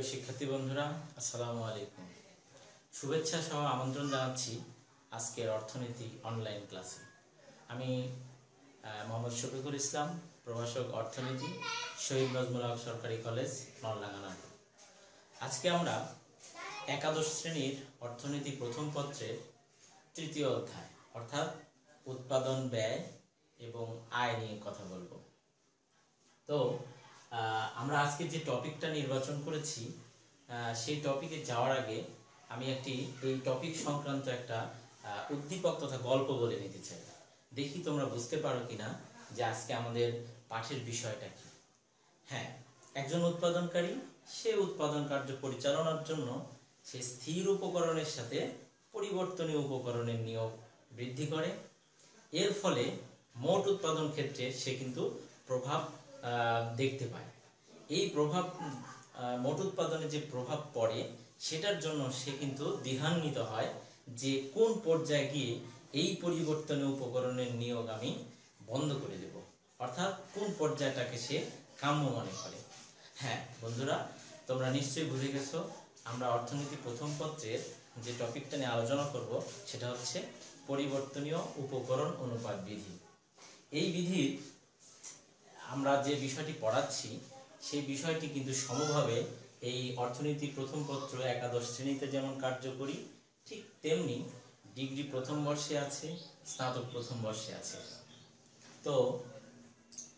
প্রিয় শিক্ষার্থী বন্ধুরা, আসসালামু আলাইকুম। শুভেচ্ছা সহ আমন্ত্রণ জানাচ্ছি আজকের অর্থনীতি অনলাইন ক্লাসে। আমি মোহাম্মদ শফিকুল ইসলাম, প্রভাষক অর্থনীতি, শহীদ নজমুল হক সরকারি কলেজ, নলডাঙ্গা। আজকে আমরা একাদশ শ্রেণীর অর্থনীতি প্রথম পত্রের তৃতীয় অধ্যায় অর্থাৎ উৎপাদন, ব্যয় এবং আয় নিয়ে কথা বলবো। তো আমরা আজকে যে টপিকটা নির্বাচন করেছি সেই টপিকে যাওয়ার আগে আমি এই টপিক সংক্রান্ত একটা উদ্দীপক তথা গল্প বলে নিতে চাই। দেখি তোমরা বুঝতে পারো কিনা যে আজকে আমাদের পাঠের বিষয়টা কি। হ্যাঁ, একজন উৎপাদনকারী সে উৎপাদন কার্য পরিচালনার জন্য সে স্থির উপকরণের সাথে পরিবর্তনীয় উপকরণের নিয়োগ বৃদ্ধি করে। এর ফলে মোট উৎপাদন ক্ষেত্রে সে কিন্তু প্রভাব দেখতে পায়। এই প্রভাব মোট উৎপাদনে যে প্রভাব পড়ে সেটার জন্য সে কিন্তু দ্বিধান্বিত হয় যে কোন পর্যায়ে গিয়ে এই পরিবর্তনীয় উপকরণের নিয়োগ আমি বন্ধ করে দেব, অর্থাৎ কোন পর্যায়টাকে সে কাম্য মনে করে। হ্যাঁ বন্ধুরা, তোমরা নিশ্চয়ই বুঝে গেছো আমরা অর্থনীতি প্রথম পত্রের যে টপিকটা নিয়ে আলোচনা করব সেটা হচ্ছে পরিবর্তনীয় উপকরণ অনুপাত বিধি। এই বিধির আমরা যে বিষয়টি পড়াচ্ছি সেই বিষয়টি কিন্তু সমভাবে এই অর্থনীতি প্রথম পত্র একাদশ শ্রেণীতে যেমন কার্যকরী, ঠিক তেমনি ডিগ্রি প্রথম বর্ষে আছে, স্নাতক প্রথম বর্ষে আছে। তো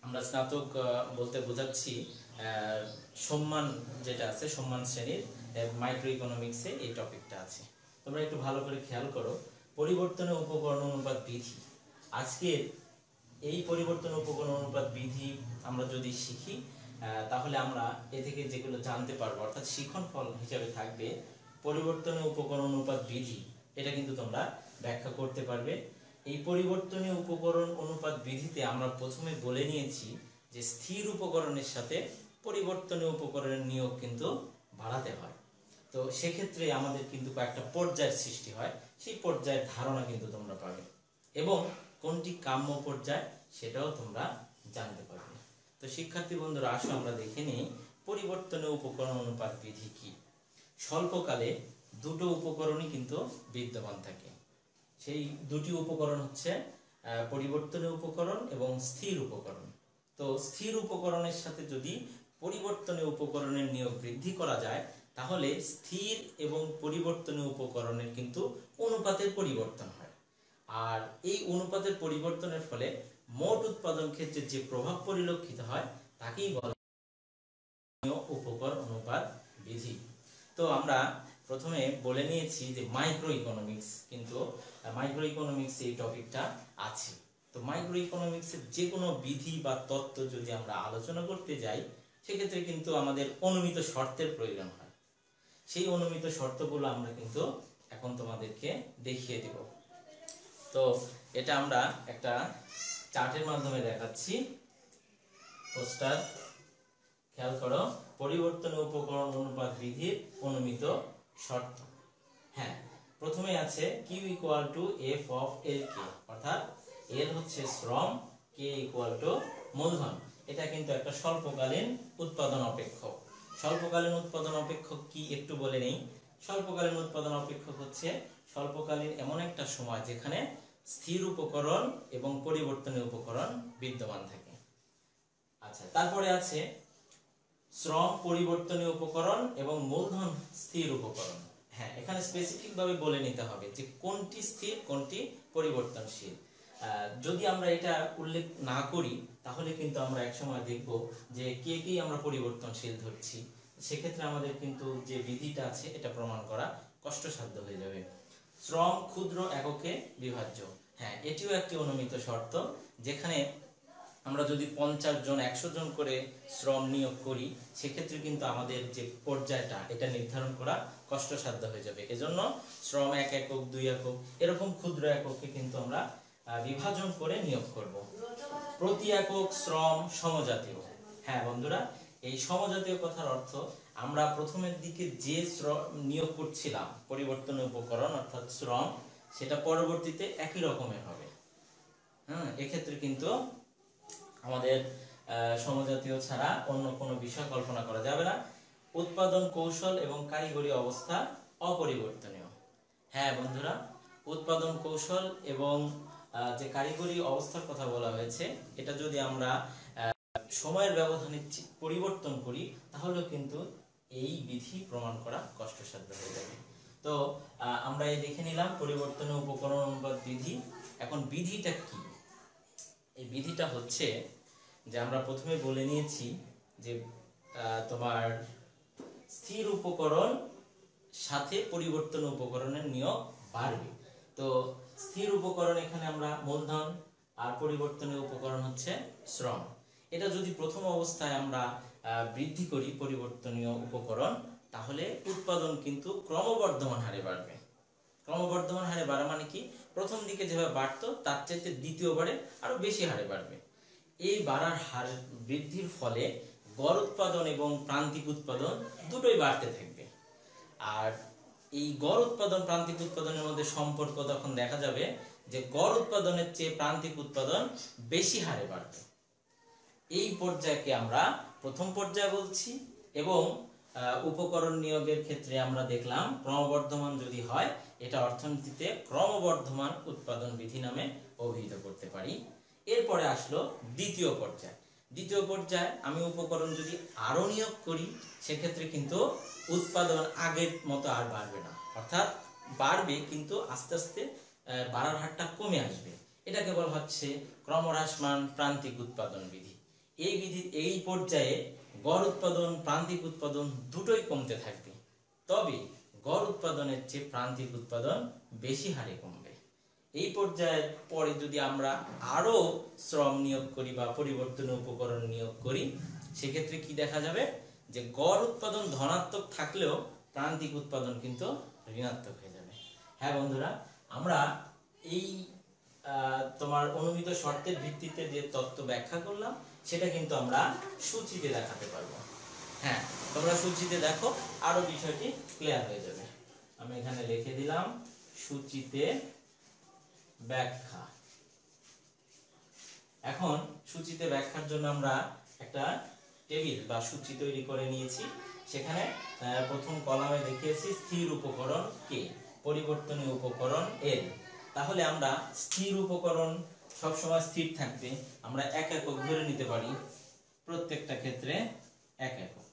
আমরা স্নাতক বলতে বোঝাচ্ছি সম্মান যেটা আছে, সম্মান শ্রেণীর মাইক্রো ইকোনমিক্সে এই টপিকটা আছে। তোমরা একটু ভালো করে খেয়াল করো, পরিবর্তনীয় উপকরণ অনুপাত বিধি। আজকের এই পরিবর্তন উপকরণ অনুপাত বিধি আমরা যদি শিখি তাহলে আমরা এ থেকে যেগুলো জানতে পারবো, অর্থাৎ শিখন ফল হিসাবে থাকবে পরিবর্তনীয় উপকরণ অনুপাত বিধি। এটা কিন্তু তোমরা ব্যাখ্যা করতে পারবে। এই পরিবর্তনীয় উপকরণ অনুপাত বিধিতে আমরা প্রথমে বলে নিয়েছি যে স্থির উপকরণের সাথে পরিবর্তনীয় উপকরণের নিয়োগ কিন্তু বাড়াতে হয়। তো সেক্ষেত্রে আমাদের কিন্তু কয়েকটা পর্যায়ের সৃষ্টি হয়, সেই পর্যায়ের ধারণা কিন্তু তোমরা পাবে এবং কোনটি কাম্য পর্যায় সেটাও তোমরা জানতে পারবে। তো শিক্ষার্থী বন্ধুরা, আসো আমরা দেখে নিই পরিবর্তনীয় উপকরণ অনুপাত বিধি কি। স্বল্পকালে দুটো উপকরণই কিন্তু বিদ্যমান থাকে। সেই দুটি উপকরণ হচ্ছে পরিবর্তনীয় উপকরণ এবং স্থির উপকরণ। তো স্থির উপকরণের সাথে যদি পরিবর্তনীয় উপকরণের নিয়োগ বৃদ্ধি করা যায় তাহলে স্থির এবং পরিবর্তনীয় উপকরণের কিন্তু অনুপাতের পরিবর্তন হয়। আর এই অনুপাতের পরিবর্তনের ফলে মোট উৎপাদন ক্ষেত্রে যে প্রভাব পরিলক্ষিত হয় তাকেই বলা হয় উপকরণ অনুপাত বিধি। তো আমরা প্রথমে বলে নিয়েছি যে মাইক্রো ইকোনমিক্স, কিন্তু মাইক্রো ইকোনমিক্স এই টপিকটা আছে। তো মাইক্রো ইকোনমিক্সের যে কোনো বিধি বা তত্ত্ব যদি আমরা আলোচনা করতে যাই সেক্ষেত্রে কিন্তু আমাদের অনুমিত শর্তের প্রয়োজন হয়। সেই অনুমিত শর্তগুলো আমরা কিন্তু এখন তোমাদেরকে দেখিয়ে দেব। তো এটা আমরা একটা চার্টের মাধ্যমে দেখাচ্ছি, পোস্টার খেয়াল করো, পরিবর্তনীয় উপকরণ অনুপাত বিধির অনুমিত শর্ত। হ্যাঁ, প্রথমে আছে Q equal to F of L K, অর্থাৎ এল হচ্ছে শ্রম, কে ইকুয়াল টু মূলধন। এটা কিন্তু একটা স্বল্পকালীন উৎপাদন অপেক্ষক। স্বল্পকালীন উৎপাদন অপেক্ষক কি একটু বলে নেই। স্বল্পকালীন উৎপাদন অপেক্ষক হচ্ছে স্বল্পকালীন এমন একটা সময় যেখানে স্থির উপকরণ এবং পরিবর্তনীয় উপকরণ বিদ্যমান থাকে। আচ্ছা, তারপরে আছে শ্রম পরিবর্তনীয় উপকরণ এবং মূলধন স্থির উপকরণ। হ্যাঁ, এখানে স্পেসিফিক ভাবে বলে নিতে হবে যে কোনটি স্থির কোনটি পরিবর্তনশীল। যদি আমরা এটা উল্লেখ না করি তাহলে কিন্তু আমরা একসময় দেখব যে কে আমরা পরিবর্তনশীল ধরছি। সেক্ষেত্রে আমাদের কিন্তু যে বিধিটা আছে এটা প্রমাণ করা কষ্টসাধ্য হয়ে যাবে। শ্রম ক্ষুদ্র এককে বিভাজ্য। হ্যাঁ, এটিও একটি অনুমিত শর্ত, যেখানে আমরা যদি 50 জন 100 জন করে শ্রম নিয়োগ করি সেক্ষেত্রে কিন্তু আমাদের যে পর্যায়টা এটা নির্ধারণ করা কষ্টসাধ্য হয়ে যাবে। এজন্য শ্রম 1 একক 2 একক এরকম ক্ষুদ্র এককে কিন্তু আমরা বিভাজন করে নিয়োগ করব। প্রতি একক শ্রম সমজাতীয়। হ্যাঁ বন্ধুরা, এই সমজাতীয় কথার অর্থ আমরা প্রথমের দিকে যে শ্রম নিয়োগ করছিলাম পরিবর্তনীয় উপকরণ অর্থাৎ শ্রম, সেটা পরবর্তীতে একই রকমের হবে। হ্যাঁ, এক্ষেত্রে কিন্তু আমাদের সমজাতীয় ছাড়া অন্য কোনো বিষয় কল্পনা করা যাবে না। উৎপাদন কৌশল এবং কারিগরি অবস্থা অপরিবর্তনীয়। হ্যাঁ বন্ধুরা, উৎপাদন কৌশল এবং যে কারিগরি অবস্থার কথা বলা হয়েছে, এটা যদি আমরা সময়ের ব্যবধানে পরিবর্তন করি তাহলে কিন্তু এই বিধি প্রমাণ করা কষ্টসাধ্য হয়ে যাবে। তো আমরা এই দেখে নিলাম পরিবর্তনীয় উপকরণ অনুপাত বিধি। এখন বিধিটা কি? এই বিধিটা হচ্ছে যে আমরা প্রথমে বলে নিয়েছি যে তোমার স্থির উপকরণ সাথে পরিবর্তন উপকরণের নিয়োগ বাড়বে। তো স্থির উপকরণ এখানে আমরা মূলধন, আর পরিবর্তনীয় উপকরণ হচ্ছে শ্রম। এটা যদি প্রথম অবস্থায় আমরা বৃদ্ধি করি পরিবর্তনীয় উপকরণ, তাহলে উৎপাদন কিন্তু ক্রমবর্ধমান হারে বাড়বে। ক্রমবর্ধমান হারে বাড়া মানে কি? প্রথম দিকে যেভাবে বাড়তো তার চাইতে দ্বিতীয়বারে আরো বেশি হারে বাড়বে। এই বাড়ার হার বৃদ্ধির ফলে গড় উৎপাদন এবং প্রান্তিক উৎপাদন দুটোই বাড়তে থাকবে। আর এই গড় উৎপাদন প্রান্তিক উৎপাদনের মধ্যে সম্পর্ক তখন দেখা যাবে যে গড় উৎপাদনের চেয়ে প্রান্তিক উৎপাদন বেশি হারে বাড়বে। এই পর্যায়কে আমরা প্রথম পর্যায় বলছি। এবং উপকরণ নিয়োগের ক্ষেত্রে আমরা দেখলাম ক্রমবর্ধমান যদি হয়, এটা অর্থনীতিতে ক্রমবর্ধমান উৎপাদন বিধি নামে অভিহিত করতে পারি। এরপরে আসলো দ্বিতীয় পর্যায়। দ্বিতীয় পর্যায়ে আমি উপকরণ যদি আরো নিয়োগ করি, সেক্ষেত্রে কিন্তু উৎপাদন আগের মতো আর বাড়বে না, অর্থাৎ বাড়বে কিন্তু আস্তে আস্তে বাড়ার হারটা কমে আসবে। এটাকে বলা হচ্ছে ক্রমহ্রাসমান প্রান্তিক উৎপাদন বিধি। এই পর্যায়ে গড় উৎপাদন প্রান্তিক উৎপাদন দুটোই কমতে থাকবে, তবে গড় উৎপাদনের চেয়ে প্রান্তিক উৎপাদন বেশি হারে কমবে। এই পর্যায়ের পরে যদি আমরা আরো শ্রম নিয়োগ করি বা পরিবর্তনীয় উপকরণ নিয়োগ করি, সেক্ষেত্রে কি দেখা যাবে যে গড় উৎপাদন ধনাত্মক থাকলেও প্রান্তিক উৎপাদন কিন্তু ঋণাত্মক হয়ে যাবে। হ্যাঁ বন্ধুরা, আমরা এই তোমার অনুমিত শর্তের ভিত্তিতে যে তত্ত্ব ব্যাখ্যা করলাম, সেটা কিন্তু আমরা সূচিতে দেখাতে পারবো। হ্যাঁ, তোমরা সূচিতে দেখো, আরো বিষয়টি ক্লিয়ার হয়ে যাবে। আমি এখানে লিখে দিলাম সূচিতে ব্যাখ্যা। এখন সূচিতে ব্যাখ্যার জন্য আমরা একটা টেবিল বা সূচি তৈরি করে নিয়েছি। সেখানে প্রথম কলামে দেখিয়েছি স্থির উপকরণ কে, পরিবর্তনীয় উপকরণ এল। তাহলে আমরা স্থির উপকরণ সবসময় স্থির থাকবে, আমরা এক একক ধরে নিতে পারি, প্রত্যেকটা ক্ষেত্রে এক একক।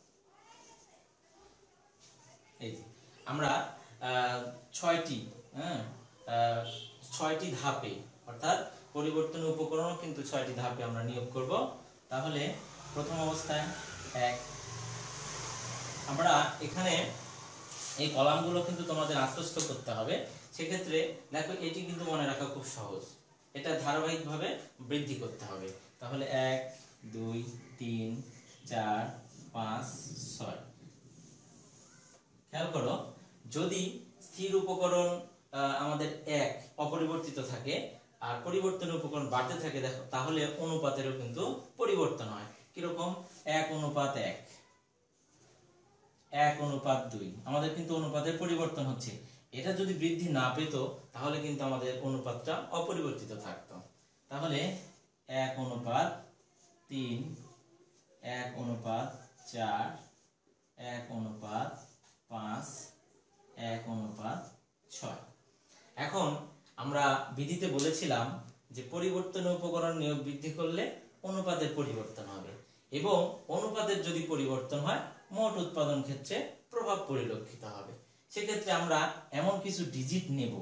এই যে আমরা ছয়টি ধাপে, অর্থাৎ পরিবর্তনীয় উপকরণ কিন্তু 6টি ধাপে আমরা নিয়োগ করব। তাহলে প্রথম অবস্থায় এক, আমরা এখানে এই কলামগুলো কিন্তু তোমাদের আত্মস্থ করতে হবে। সেক্ষেত্রে দেখো, এটি কিন্তু মনে রাখা খুব সহজ, এটা ধারাবাহিকভাবে বৃদ্ধি করতে হবে। তাহলে 1 2 3 4 5 6। খেয়াল করো, যদি স্থির উপকরণ আমাদের 1 অপরিবর্তিত থাকে আর পরিবর্তনীয় উপকরণ বাড়তে থাকে, দেখো তাহলে অনুপাতেরও কিন্তু পরিবর্তন হয়। কিরকম? 1:1, 1:2, আমাদের কিন্তু অনুপাতের পরিবর্তন হচ্ছে। এটা যদি বৃদ্ধি না পেত তাহলে কিন্তু আমাদের অনুপাতটা অপরিবর্তিত থাকতো। তাহলে 1:3, 1:4, 1:5, 1:6। এখন আমরা বিধিতে বলেছিলাম যে পরিবর্তনীয় উপকরণ নিয়োগ বৃদ্ধি করলে অনুপাতের পরিবর্তন হবে, এবং অনুপাতের যদি পরিবর্তন হয় মোট উৎপাদন ক্ষেত্রে প্রভাব পরিলক্ষিত হবে। সেক্ষেত্রে আমরা এমন কিছু ডিজিট নেব।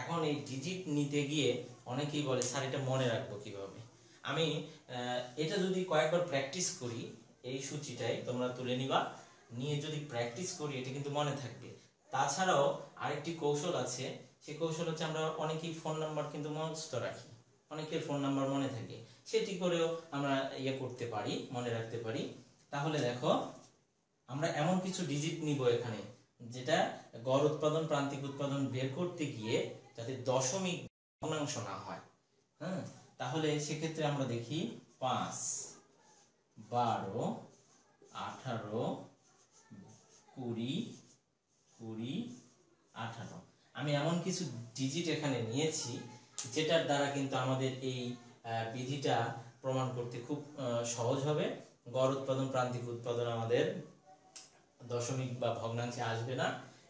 এখন এই ডিজিট নিতে গিয়ে অনেকেই বলে, স্যার এটা মনে রাখবো কিভাবে? আমি এটা যদি কয়েকবার প্র্যাকটিস করি, এই সূচিটাই তোমরা তুলে নিবা, নিয়ে যদি প্র্যাকটিস করি এটা কিন্তু মনে থাকবে। তাছাড়াও আরেকটি কৌশল আছে, সেই কৌশল হচ্ছে আমরা অনেকেই ফোন নাম্বার কিন্তু মুখস্থ রাখি, অনেকের ফোন নাম্বার মনে থাকে, সেটি করেও আমরা করতে পারি, মনে রাখতে পারি। তাহলে দেখো, আমরা এমন কিছু ডিজিট নিব এখানে, যেটা গড় উৎপাদন প্রান্তিক উৎপাদন বের করতে গিয়ে যাতে দশমিক ভগ্নাংশ না হয়। হ্যাঁ, তাহলে সেক্ষেত্রে আমরা দেখি 5, 12, 18, 20, 18। আমি এমন কিছু ডিজিট এখানে নিয়েছি যেটার দ্বারা কিন্তু আমাদের এই বিধিটা প্রমাণ করতে খুব সহজ হবে। গড় উৎপাদন প্রান্তিক উৎপাদন আমাদের দশমিক বা ভগ্নাংশে আসবে না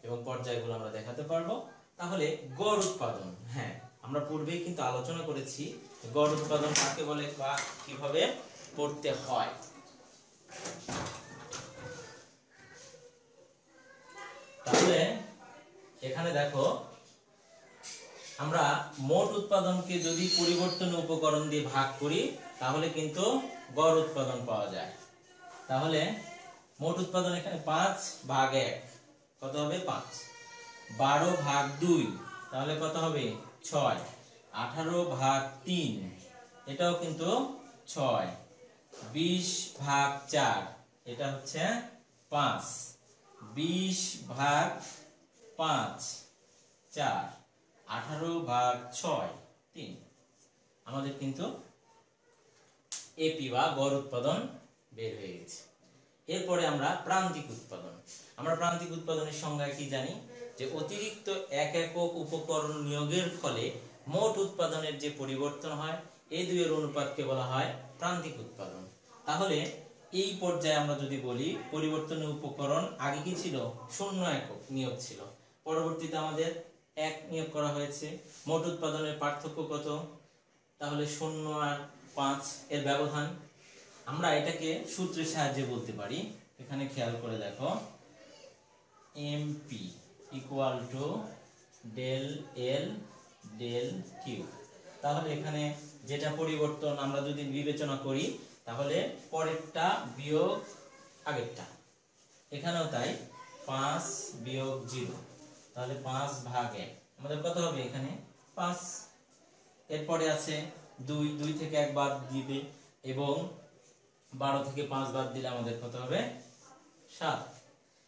এবং পর্যায়গুলো আমরা দেখাতে পারবো। তাহলে গড় উৎপাদন, হ্যাঁ আমরা পূর্বেই কিন্তু আলোচনা করেছি গড় উৎপাদন কাকে বলে বা কিভাবে পড়তে হয়। তাহলে এখানে দেখো আমরা মোট উৎপাদনকে যদি পরিবর্তনীয় উপকরণ দিয়ে ভাগ করি তাহলে কিন্তু গড় উৎপাদন পাওয়া যায়। তাহলে মোট উৎপাদন এখানে 5 ভাগ 1 কত হবে 5, 12 ভাগ 2 তাহলে কত হবে 6, 18 ভাগ 3 এটাও কিন্তু 6, 20 ভাগ 4 এটা হচ্ছে 5, 20 ভাগ 5 4, 18 ভাগ 6 3। আমাদের কিন্তু এপি বা গড় উৎপাদন বের হয়ে গেছে। এরপরে আমরা প্রান্তিক উৎপাদন। আমরা প্রান্তিক উৎপাদনের সংজ্ঞা কি জানি, যে অতিরিক্ত 1 একক উপকরণ নিয়োগের ফলে মোট উৎপাদনের যে পরিবর্তন হয় এই দুইয়ের অনুপাতকে বলা হয় প্রান্তিক উৎপাদন। তাহলে এই পর্যায়ে আমরা যদি বলি পরিবর্তনীয় উপকরণ আগে কি ছিল 0 একক নিয়োগ ছিল, পরবর্তীতে আমাদের 1 নিয়োগ করা হয়েছে। মোট উৎপাদনের পার্থক্য কত, তাহলে 0 আর 5 এর ব্যবধান। আমরা এটাকে সূত্রের সাহায্যে বলতে পারি। এখানে খেয়াল করে দেখো MP equal to del L del Q. তাহলে এখানে যেটা পরিবর্তন আমরা যদি বিবেচনা করি তাহলে পরেরটা বিয়োগ আগেরটা, এখানেও তাই 5 বিয়োগ 0 তাহলে 5 ভাগ 1 আমাদের কত হবে এখানে 5। এরপরে আছে 2 থেকে 1 বাদ দিবে এবং 12 থেকে 5 বাদ দিলে আমাদের কত হবে 7।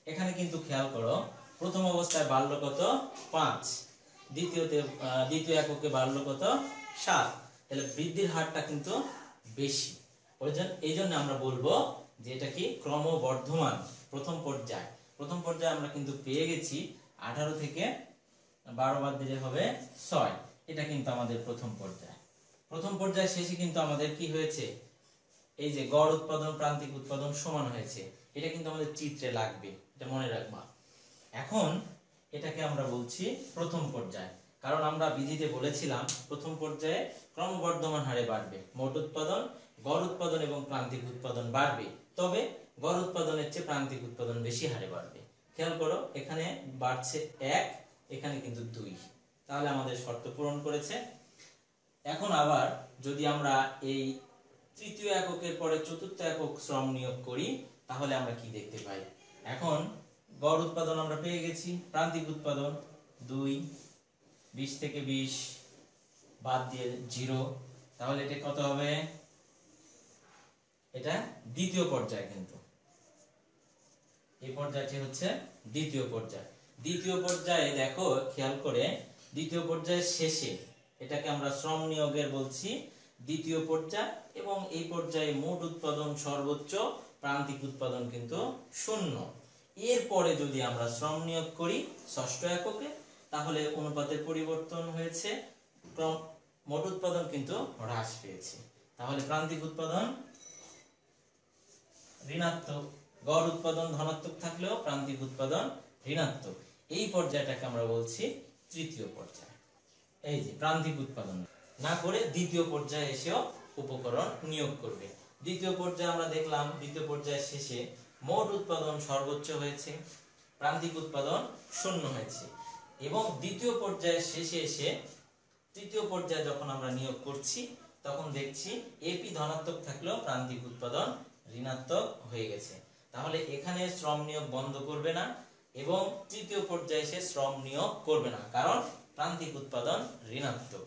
এখানে কিন্তু খেয়াল করো প্রথম অবস্থায় বাড়ল কত 5, দ্বিতীয় এককে বাড়ল কত 7, তাহলে বৃদ্ধির হারটা কিন্তু বেশি। এই জন্য আমরা বলবো যে এটা কি ক্রমবর্ধমান প্রথম পর্যায়ে আমরা কিন্তু পেয়ে গেছি 18 থেকে 12 বাদ দিলে হবে 6, এটা কিন্তু আমাদের প্রথম পর্যায় শেষে কিন্তু আমাদের কি হয়েছে, এই যে গড় উৎপাদন প্রান্তিক উৎপাদন সমান হয়েছে, এটা কিন্তু আমাদের চিত্রে লাগবে, এটা মনে রাখবা। এখন এটাকে আমরা বলছি প্রথম পর্যায়, কারণ আমরা বিধিতে বলেছিলাম প্রথম পর্যায়ে ক্রমবর্ধমান হারে বাড়বে মোট উৎপাদন, গড় উৎপাদন এবং প্রান্তিক উৎপাদন বাড়বে, তবে গড় উৎপাদনের চেয়ে প্রান্তিক উৎপাদন বেশি হারে বাড়বে। খেয়াল করো এখানে বাড়ছে 1, এখানে কিন্তু 2, তাহলে আমাদের শর্ত পূরণ করেছে। এখন আবার যদি আমরা এই তৃতীয় এককের পরে চতুর্থ একক শ্রম নিয়োগ করি তাহলে আমরা কি দেখতে পাই, এখন গড় উৎপাদন আমরা পেয়ে গেছি, প্রান্তিক উৎপাদন 2, 20 থেকে 20 বাদ দিয়ে 0, তাহলে এটা কত হবে, এটা দ্বিতীয় পর্যায়। কিন্তু এই পর্যায়টি হচ্ছে দ্বিতীয় পর্যায়ে দেখো খেয়াল করে দ্বিতীয় পর্যায়ের শেষে এটাকে আমরা শ্রম নিয়োগের বলছি দ্বিতীয় পর্যায়, এবং এই পর্যায়ে মোট উৎপাদন সর্বোচ্চ, প্রান্তিক উৎপাদন কিন্তু 0। এরপরে যদি আমরা শ্রম নিয়োগ করি ষষ্ঠ এককে তাহলে অনুপাতের পরিবর্তন হয়েছে, মোট উৎপাদন কিন্তু হ্রাস পেয়েছে। তাহলে প্রান্তিক উৎপাদন ঋণাত্মক, গড় উৎপাদন ধনাত্মক থাকলেও প্রান্তিক উৎপাদন ঋণাত্মক। এই পর্যায়টাকে আমরা বলছি তৃতীয় পর্যায়। এই যে প্রান্তিক উৎপাদন না করে দ্বিতীয় পর্যায়ে এসেও উপকরণ নিয়োগ করবে। দ্বিতীয় পর্যায়ে আমরা দেখলাম দ্বিতীয় পর্যায়ের শেষে মোট উৎপাদন সর্বোচ্চ হয়েছে, প্রান্তিক উৎপাদন 0 হয়েছে, এবং দ্বিতীয় পর্যায়ের শেষে এসে তৃতীয় পর্যায়ে যখন আমরা নিয়োগ করছি তখন দেখছি এপি ধনাত্মক থাকলেও প্রান্তিক উৎপাদন ঋণাত্মক হয়ে গেছে। তাহলে এখানে শ্রম নিয়োগ বন্ধ করবে না এবং তৃতীয় পর্যায়ে এসে শ্রম নিয়োগ করবে না, কারণ প্রান্তিক উৎপাদন ঋণাত্মক।